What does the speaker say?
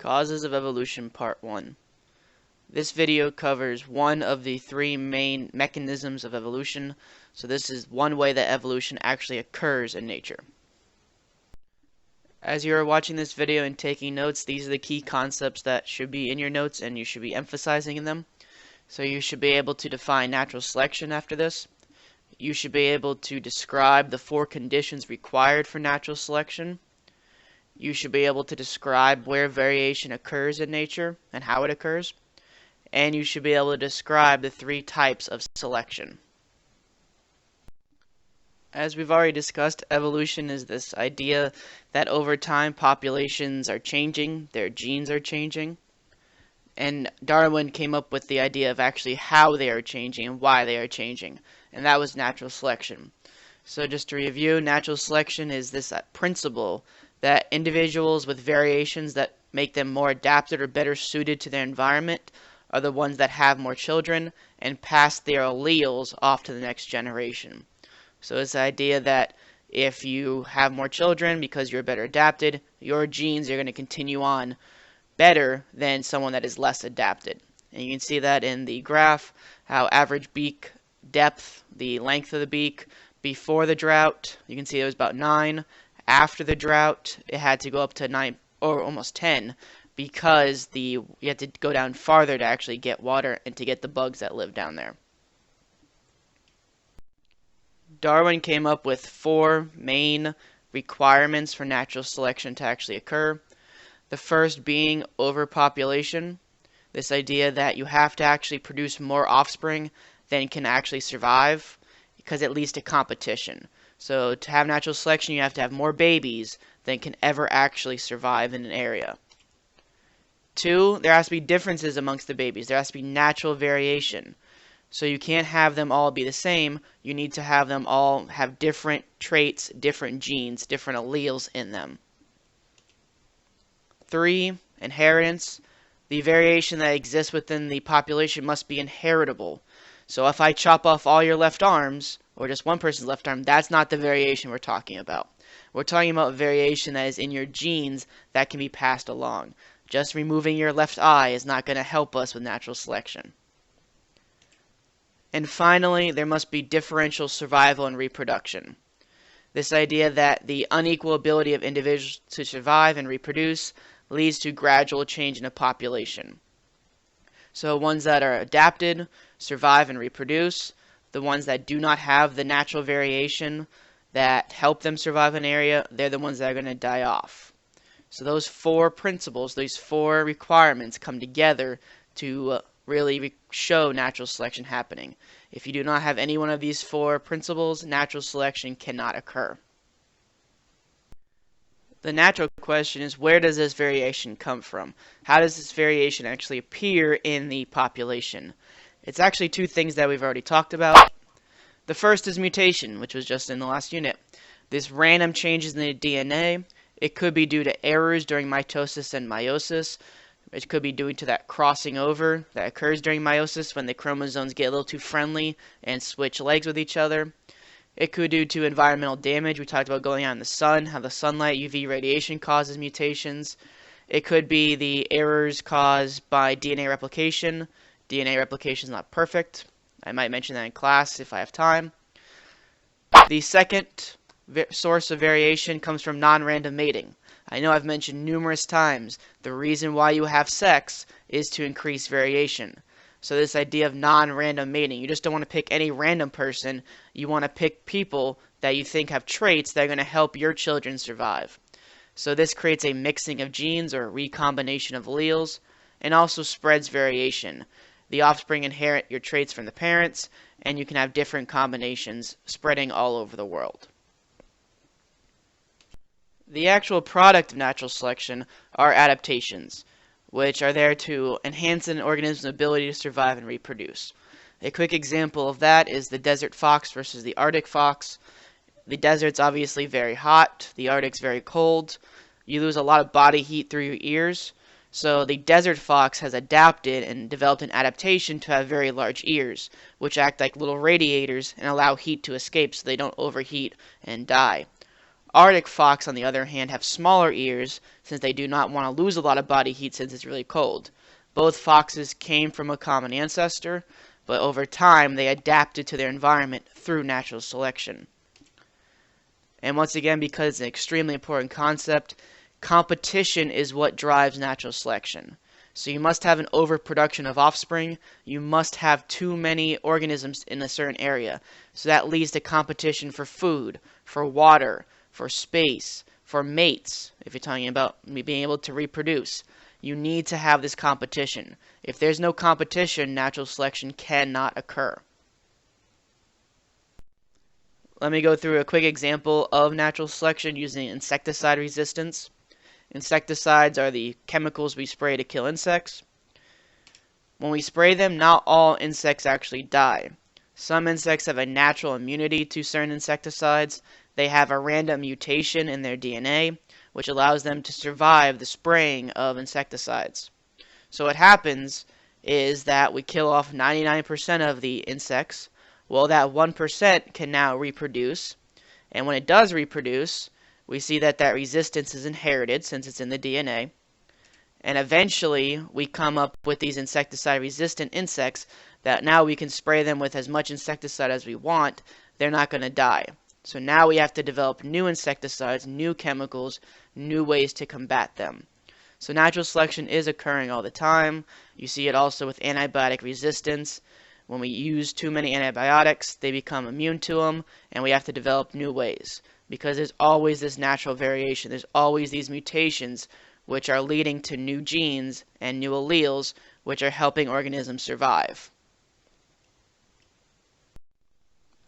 Causes of Evolution Part 1. This video covers one of the three main mechanisms of evolution, so this is one way that evolution actually occurs in nature. As you are watching this video and taking notes, these are the key concepts that should be in your notes and you should be emphasizing in them. So you should be able to define natural selection after this. You should be able to describe the four conditions required for natural selection. You should be able to describe where variation occurs in nature and how it occurs. And you should be able to describe the three types of selection. As we've already discussed, evolution is this idea that over time populations are changing, their genes are changing. And Darwin came up with the idea of actually how they are changing and why they are changing. And that was natural selection. So just to review, natural selection is this principle that individuals with variations that make them more adapted or better suited to their environment are the ones that have more children and pass their alleles off to the next generation. So it's the idea that if you have more children because you're better adapted, your genes are going to continue on better than someone that is less adapted. And you can see that in the graph, how average beak depth, the length of the beak, before the drought, you can see it was about 9. After the drought, it had to go up to 9 or almost 10 because you had to go down farther to actually get water and to get the bugs that live down there. Darwin came up with 4 main requirements for natural selection to actually occur. The first being overpopulation. This idea that you have to actually produce more offspring than can actually survive because it leads to competition. So to have natural selection, you have to have more babies than can ever actually survive in an area. 2, there has to be differences amongst the babies. There has to be natural variation. So you can't have them all be the same. You need to have them all have different traits, different genes, different alleles in them. 3, inheritance. The variation that exists within the population must be inheritable. So if I chop off all your left arms, or just one person's left arm, that's not the variation we're talking about. We're talking about variation that is in your genes that can be passed along. Just removing your left eye is not going to help us with natural selection. And finally, there must be differential survival and reproduction. This idea that the unequal ability of individuals to survive and reproduce leads to gradual change in a population. So ones that are adapted, survive and reproduce. The ones that do not have the natural variation that help them survive an area, they're the ones that are going to die off. So those 4 principles, these 4 requirements come together to really show natural selection happening. If you do not have any one of these 4 principles, natural selection cannot occur. The natural question is, where does this variation come from? How does this variation actually appear in the population? It's actually 2 things that we've already talked about. The first is mutation, which was just in the last unit. This random changes in the DNA. It could be due to errors during mitosis and meiosis. It could be due to that crossing over that occurs during meiosis when the chromosomes get a little too friendly and switch legs with each other. It could be due to environmental damage. We talked about going out in the sun, how the sunlight, UV radiation causes mutations. It could be the errors caused by DNA replication. DNA replication is not perfect. I might mention that in class if I have time. The second source of variation comes from non-random mating. I know I've mentioned numerous times the reason why you have sex is to increase variation. So this idea of non-random mating, you just don't want to pick any random person. You want to pick people that you think have traits that are going to help your children survive. So this creates a mixing of genes or a recombination of alleles and also spreads variation. The offspring inherit your traits from the parents, and you can have different combinations spreading all over the world. The actual product of natural selection are adaptations, which are there to enhance an organism's ability to survive and reproduce. A quick example of that is the desert fox versus the Arctic fox. The desert's obviously very hot, the Arctic's very cold. You lose a lot of body heat through your ears. So the desert fox has adapted and developed an adaptation to have very large ears, which act like little radiators and allow heat to escape so they don't overheat and die. Arctic fox, on the other hand, have smaller ears since they do not want to lose a lot of body heat since it's really cold. Both foxes came from a common ancestor, but over time they adapted to their environment through natural selection. And once again, because it's an extremely important concept, competition is what drives natural selection. So you must have an overproduction of offspring. You must have too many organisms in a certain area. So that leads to competition for food, for water, for space, for mates, if you're talking about being able to reproduce. You need to have this competition. If there's no competition, natural selection cannot occur. Let me go through a quick example of natural selection using insecticide resistance. Insecticides are the chemicals we spray to kill insects. When we spray them, not all insects actually die. Some insects have a natural immunity to certain insecticides. They have a random mutation in their DNA, which allows them to survive the spraying of insecticides. So what happens is that we kill off 99% of the insects. Well, that 1% can now reproduce. And when it does reproduce, we see that resistance is inherited since it's in the DNA. And eventually, we come up with these insecticide-resistant insects that now we can spray them with as much insecticide as we want. They're not going to die. So now we have to develop new insecticides, new chemicals, new ways to combat them. So natural selection is occurring all the time. You see it also with antibiotic resistance. When we use too many antibiotics, they become immune to them, and we have to develop new ways. Because there's always this natural variation. There's always these mutations which are leading to new genes and new alleles which are helping organisms survive.